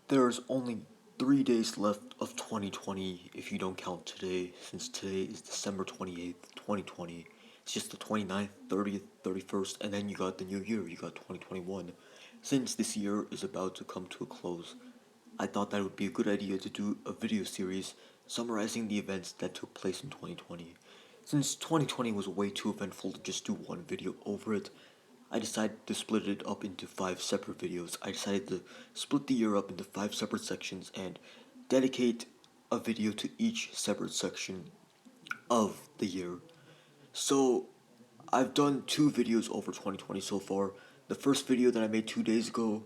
There's only 3 days left of 2020 if you don't count today, since today is December 28th, 2020. It's just the 29th, 30th, 31st, and then you got the new year, you got 2021. Since this year is about to come to a close, I thought that it would be a good idea to do a video series summarizing the events that took place in 2020. Since 2020 was way too eventful to just do one video over it, I decided to split it up into 5 separate videos. I decided to split the year up into 5 separate sections and dedicate a video to each separate section of the year. So, I've done 2 videos over 2020 so far. The first video that I made 2 days ago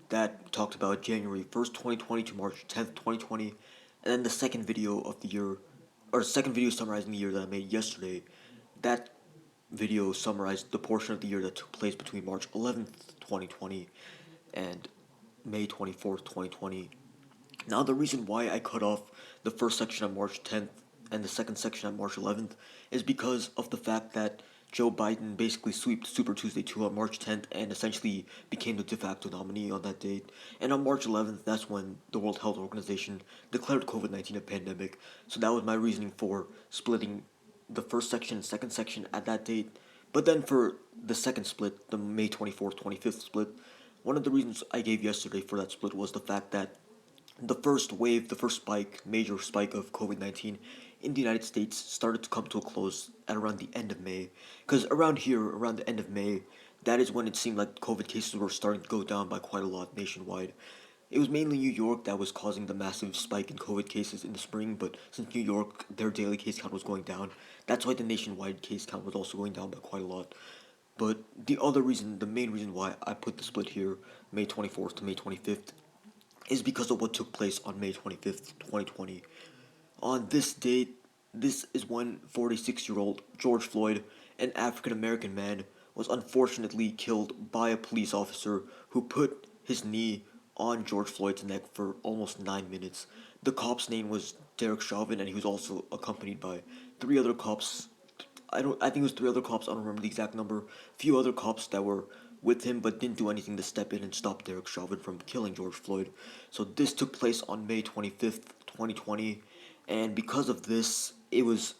that talked about January 1st, 2020 to March 10th, 2020. And then the second video of the year, or second video summarizing the year that I made yesterday, that video summarized the portion of the year that took place between March 11th, 2020 and May 24th, 2020. Now, the reason why I cut off the first section on March 10th and the second section on March 11th is because of the fact that Joe Biden basically swept Super Tuesday 2 on March 10th and essentially became the de facto nominee on that date. And on March 11th, that's when the World Health Organization declared COVID-19 a pandemic. So that was my reasoning for splitting the first section and second section at that date. But then for the second split, the May 24th, 25th split, one of the reasons I gave yesterday for that split was the fact that the first wave, the first spike, major spike of COVID 19 in the United States started to come to a close at around the end of May. Because around here, around the end of May, that is when it seemed like COVID cases were starting to go down by quite a lot nationwide. It was mainly New York that was causing the massive spike in COVID cases in the spring, but since New York, their daily case count was going down, that's why the nationwide case count was also going down by quite a lot. But the other reason, the main reason why I put the split here, May 24th to May 25th, is because of what took place on May 25th, 2020. On this date, this is when 46-year-old George Floyd, an African American man, was unfortunately killed by a police officer who put his knee on George Floyd's neck for almost 9 minutes. The cop's name was Derek Chauvin, and he was also accompanied by 3 other cops. I think it was 3 other cops. I don't remember the exact number. A few other cops that were with him but didn't do anything to step in and stop Derek Chauvin from killing George Floyd. So this took place on May 25th, 2020, and because of this, it was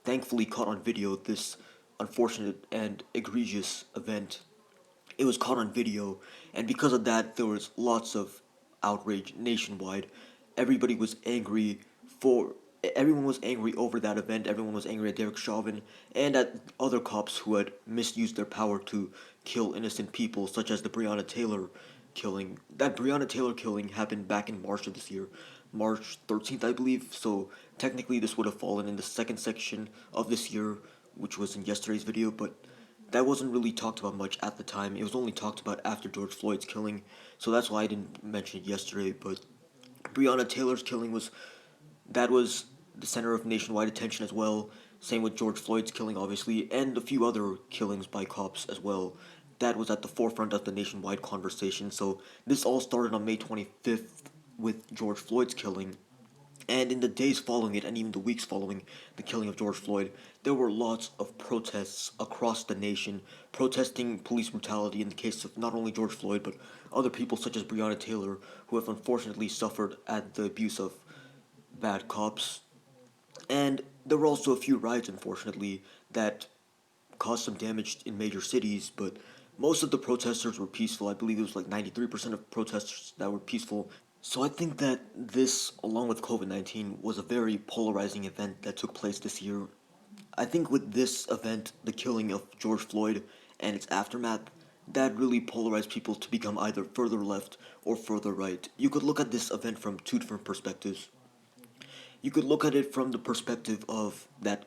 thankfully caught on video. This unfortunate and egregious event, it was caught on video, and because of that, there was lots of outrage nationwide. Everybody was angry for Everyone was angry over that event. Everyone was angry at Derek Chauvin and at other cops who had misused their power to kill innocent people, such as the Breonna Taylor killing. That Breonna Taylor killing happened back in March of this year, March 13th, I believe. So technically, this would have fallen in the second section of this year, which was in yesterday's video, but that wasn't really talked about much at the time. It was only talked about after George Floyd's killing, so that's why I didn't mention it yesterday. But Breonna Taylor's killing was the center of nationwide attention as well. Same with George Floyd's killing, obviously, and a few other killings by cops as well. That was at the forefront of the nationwide conversation. So this all started on May 25th with George Floyd's killing, and in the days following it, and even the weeks following the killing of George Floyd, there were lots of protests across the nation, protesting police brutality in the case of not only George Floyd, but other people such as Breonna Taylor, who have unfortunately suffered at the abuse of bad cops. And there were also a few riots, unfortunately, that caused some damage in major cities, but most of the protesters were peaceful. I believe it was like 93% of protesters that were peaceful. So I think that this, along with COVID 19, was a very polarizing event that took place this year. I think with this event, the killing of George Floyd and its aftermath, that really polarized people to become either further left or further right. You could look at this event from 2 different perspectives. You could look at it from the perspective of that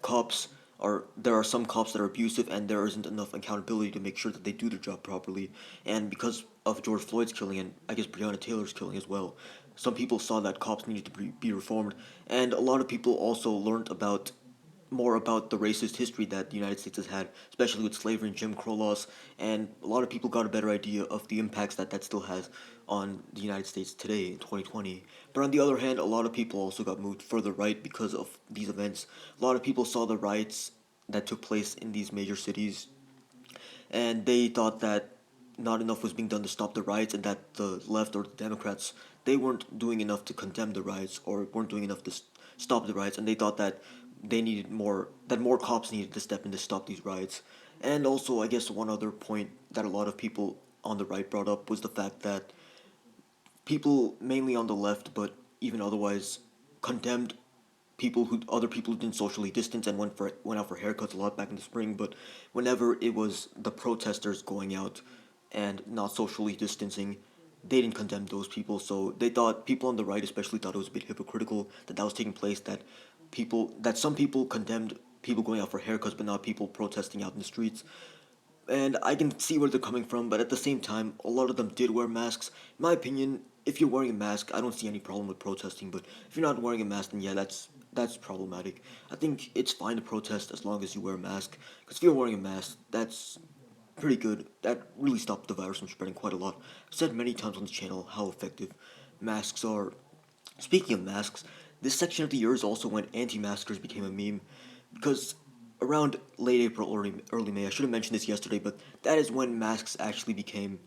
there are some cops that are abusive and there isn't enough accountability to make sure that they do their job properly. And because of George Floyd's killing and I guess Breonna Taylor's killing as well, some people saw that cops needed to be reformed, and a lot of people also learned about more about the racist history that the United States has had, especially with slavery and Jim Crow laws, and a lot of people got a better idea of the impacts that that still has on the United States today in 2020. But on the other hand, a lot of people also got moved further right because of these events. A lot of people saw the riots that took place in these major cities, and they thought that not enough was being done to stop the riots, and that the left or the Democrats they weren't doing enough to condemn the riots or weren't doing enough to stop the riots, and they thought that they needed more that more cops needed to step in to stop these riots. And also, I guess one other point that a lot of people on the right brought up was the fact that people mainly on the left, but even otherwise, condemned other people who didn't socially distance and went out for haircuts a lot back in the spring. But whenever it was the protesters going out and not socially distancing, they didn't condemn those people. So they thought people on the right especially thought it was a bit hypocritical that was taking place. That some people condemned people going out for haircuts, but not people protesting out in the streets. And I can see where they're coming from, but at the same time, a lot of them did wear masks. In my opinion, if you're wearing a mask, I don't see any problem with protesting. But if you're not wearing a mask, then yeah, that's problematic. I think it's fine to protest as long as you wear a mask. Because if you're wearing a mask, that's pretty good. That really stopped the virus from spreading quite a lot. I've said many times on this channel how effective masks are. Speaking of masks, this section of the year is also when anti-maskers became a meme, because around late April or early May, I should have mentioned this yesterday, but that is when masks actually became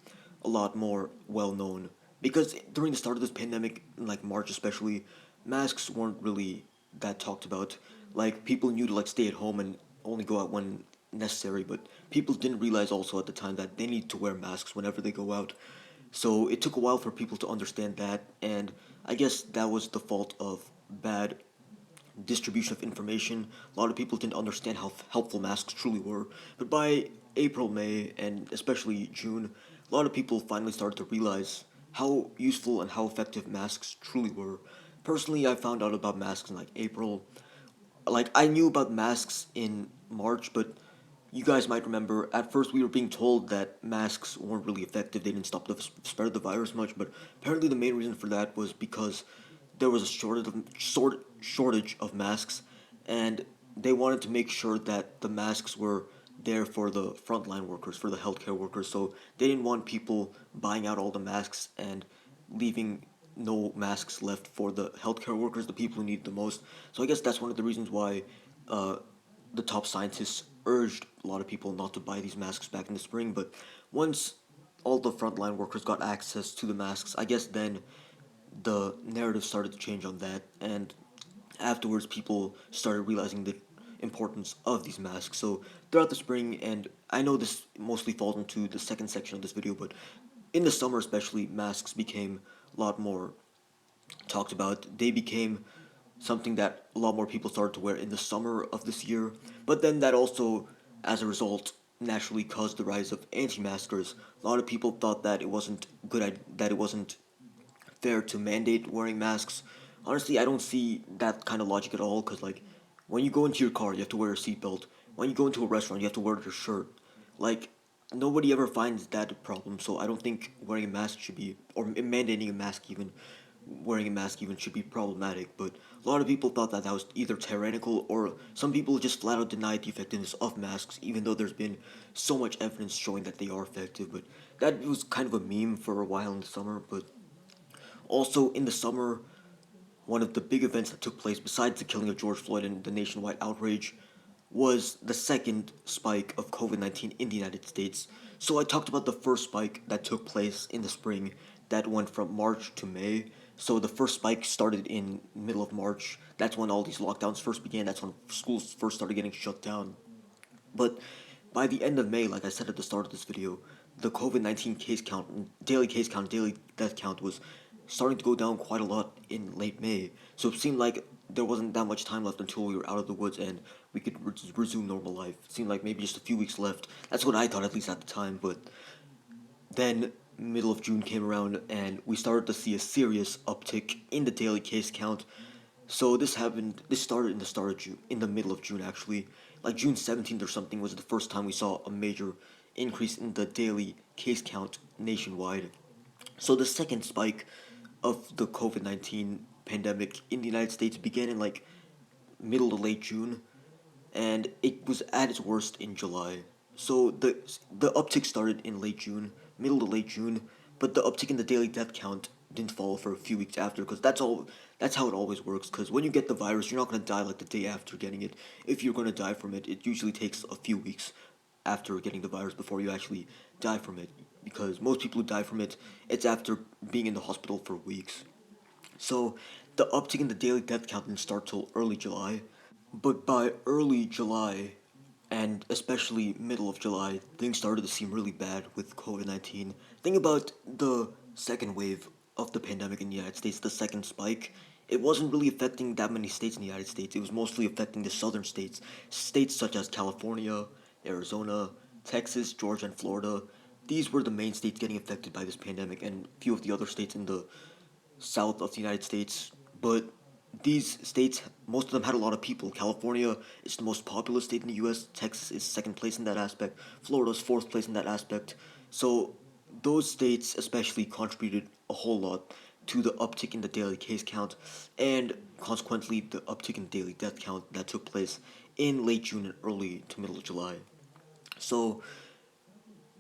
a lot more well known. Because during the start of this pandemic, in like March especially, masks weren't really that talked about. Like people knew to like stay at home and only go out when necessary, but people didn't realize also at the time that they need to wear masks whenever they go out. So it took a while for people to understand that, and I guess that was the fault of bad distribution of information. A lot of people didn't understand how helpful masks truly were. But by April, May, and especially June, a lot of people finally started to realize how useful and how effective masks truly were. Personally, I found out about masks in like April. Like, I knew about masks in March, but you guys might remember at first we were being told that masks weren't really effective. They didn't stop the spread of the virus much, but apparently the main reason for that was because there was a shortage of masks, and they wanted to make sure that the masks were there for the frontline workers, for the healthcare workers. So they didn't want people buying out all the masks and leaving no masks left for the healthcare workers, the people who need it the most. So I guess that's one of the reasons why uh, the top scientists urged a lot of people not to buy these masks back in the spring. But once all the frontline workers got access to the masks, I guess then the narrative started to change on that, and afterwards people started realizing the importance of these masks. So throughout the spring, and I know this mostly falls into the second section of this video, but in the summer especially, masks became a lot more talked about. They became something that a lot more people started to wear in the summer of this year. But then that also, as a result, naturally caused the rise of anti-maskers. A lot of people thought that it wasn't that it wasn't fair to mandate wearing masks. Honestly, I don't see that kind of logic at all. Cause like, when you go into your car, you have to wear a seatbelt. When you go into a restaurant, you have to wear your shirt. Like, nobody ever finds that a problem. So I don't think wearing a mask should be, or mandating a mask even, wearing a mask even should be problematic. But a lot of people thought that that was either tyrannical, or some people just flat out denied the effectiveness of masks, even though there's been so much evidence showing that they are effective. But that was kind of a meme for a while in the summer. But also in the summer, one of the big events that took place, besides the killing of George Floyd and the nationwide outrage, was the second spike of COVID-19 in the United States. So I talked about the first spike that took place in the spring that went from March to May. So the first spike started in middle of March. That's when all these lockdowns first began. That's when schools first started getting shut down. But by the end of May, like I said at the start of this video, the COVID-19 case count, daily case count, daily death count was starting to go down quite a lot in late May. So it seemed like there wasn't that much time left until we were out of the woods and we could resume normal life. It seemed like maybe just a few weeks left. That's what I thought, at least at the time. But then middle of June came around and we started to see a serious uptick in the daily case count. So this happened. This started in the start of June, in the middle of June actually, like June 17th or something was the first time we saw a major increase in the daily case count nationwide. So the second spike of the COVID-19 pandemic in the United States began in like middle to late June, and it was at its worst in July. So the uptick started in late June, middle to late June, but the uptick in the daily death count didn't follow for a few weeks after, because that's how it always works. Because when you get the virus, you're not gonna die like the day after getting it. If you're gonna die from it, it usually takes a few weeks after getting the virus before you actually die from it. because most people who die from it, it's after being in the hospital for weeks. So the uptick in the daily death count didn't start till early July, but by early July, and especially middle of July, things started to seem really bad with COVID 19. Think about the second wave of the pandemic in the United States, the second spike. It wasn't really affecting that many states in the United States. It was mostly affecting the southern states, states such as California, Arizona, Texas, Georgia, and Florida. These were the main states getting affected by this pandemic, and a few of the other states in the south of the United States, but these states, most of them had a lot of people. California is the most populous state in the U.S. Texas is second place in that aspect. Florida's fourth place in that aspect. So those states especially contributed a whole lot to the uptick in the daily case count and consequently the uptick in daily death count that took place in late June and early to middle of July. So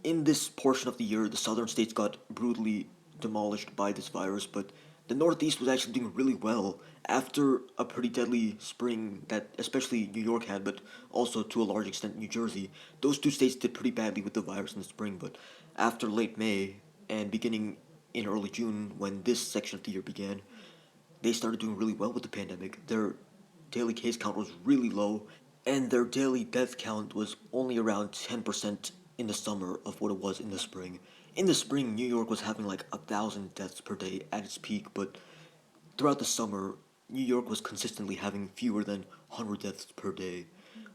in this portion of the year, the southern states got brutally demolished by this virus, but the Northeast was actually doing really well after a pretty deadly spring that especially New York had, but also to a large extent New Jersey. Those two states did pretty badly with the virus in the spring, but after late May and beginning in early June, when this section of the year began, they started doing really well with the pandemic. Their daily case count was really low, and their daily death count was only around 10% in the summer of what it was in the spring. In the spring, New York was having like 1,000 deaths per day at its peak, but throughout the summer, New York was consistently having fewer than 100 deaths per day,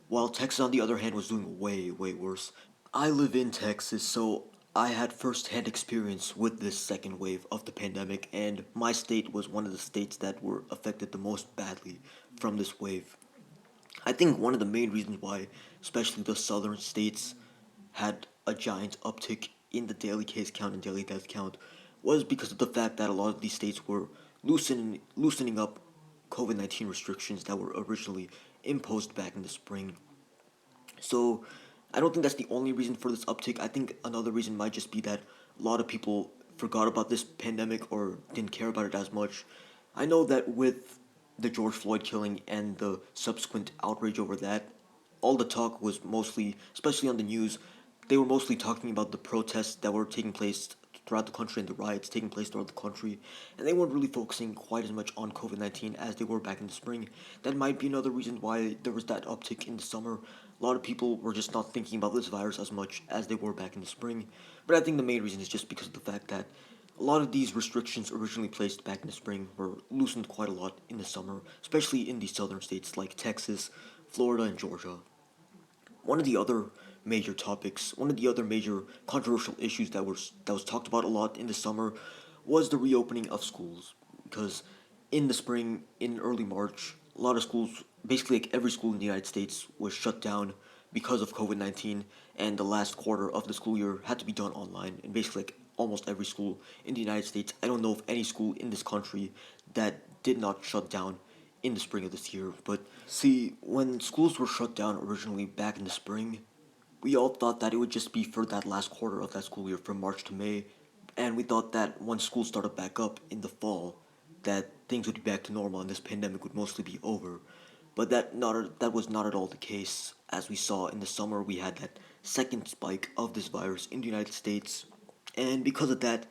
while Texas, on the other hand, was doing way, way worse. I live in Texas, so I had first-hand experience with this second wave of the pandemic, and my state was one of the states that were affected the most badly from this wave. I think one of the main reasons why, especially the southern states, had a giant uptick in the daily case count and daily death count was because of the fact that a lot of these states were loosening up COVID 19 restrictions that were originally imposed back in the spring. So I don't think that's the only reason for this uptick. I think another reason might just be that a lot of people forgot about this pandemic or didn't care about it as much. I know that with the George Floyd killing and the subsequent outrage over that, all the talk was mostly, especially on the news, they were mostly talking about the protests that were taking place throughout the country and the riots taking place throughout the country, and they weren't really focusing quite as much on COVID 19 as they were back in the spring. That might be another reason why there was that uptick in the summer. A lot of people were just not thinking about this virus as much as they were back in the spring, but I think the main reason is just because of the fact that a lot of these restrictions originally placed back in the spring were loosened quite a lot in the summer, especially in the southern states like Texas, Florida, and Georgia. One of the other major topics, one of the other major controversial issues that was talked about a lot in the summer was the reopening of schools because in the spring, in early March, a lot of schools, basically like every school in the United States was shut down because of COVID-19 and the last quarter of the school year had to be done online and basically like almost every school in the United States. I don't know of any school in this country that did not shut down in the spring of this year. But see, when schools were shut down originally back in the spring, we all thought that it would just be for that last quarter of that school year from March to May, and we thought that once school started back up in the fall, that things would be back to normal and this pandemic would mostly be over. But that was not at all the case. As we saw in the summer, we had that second spike of this virus in the United States, and because of that,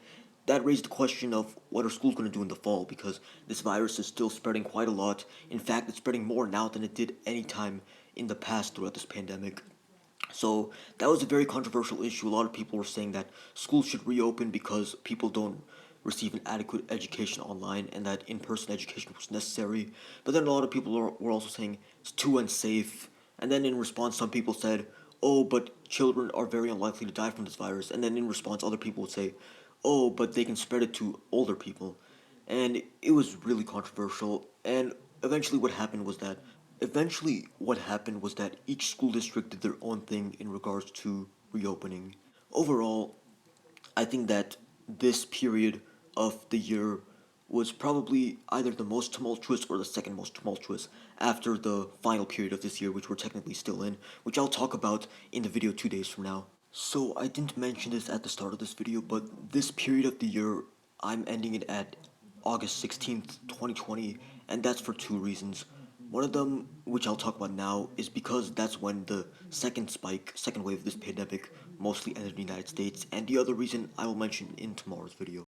that raised the question of what are schools going to do in the fall because this virus is still spreading quite a lot. In fact, it's spreading more now than it did any time in the past throughout this pandemic. So that was a very controversial issue. A lot of people were saying that schools should reopen because people don't receive an adequate education online and that in-person education was necessary. But then a lot of people were also saying it's too unsafe. And then in response, some people said, oh, but children are very unlikely to die from this virus. And then in response, other people would say, oh, but they can spread it to older people. And it was really controversial. And eventually what happened was that each school district did their own thing in regards to reopening. Overall, I think that this period of the year was probably either the most tumultuous or the second most tumultuous after the final period of this year, which we're technically still in, which I'll talk about in the video 2 days from now. So I didn't mention this at the start of this video, but this period of the year, I'm ending it at August 16th, 2020, and that's for two reasons. One of them, which I'll talk about now, is because that's when the second wave of this pandemic mostly enter the United States, and the other reason I will mention in tomorrow's video.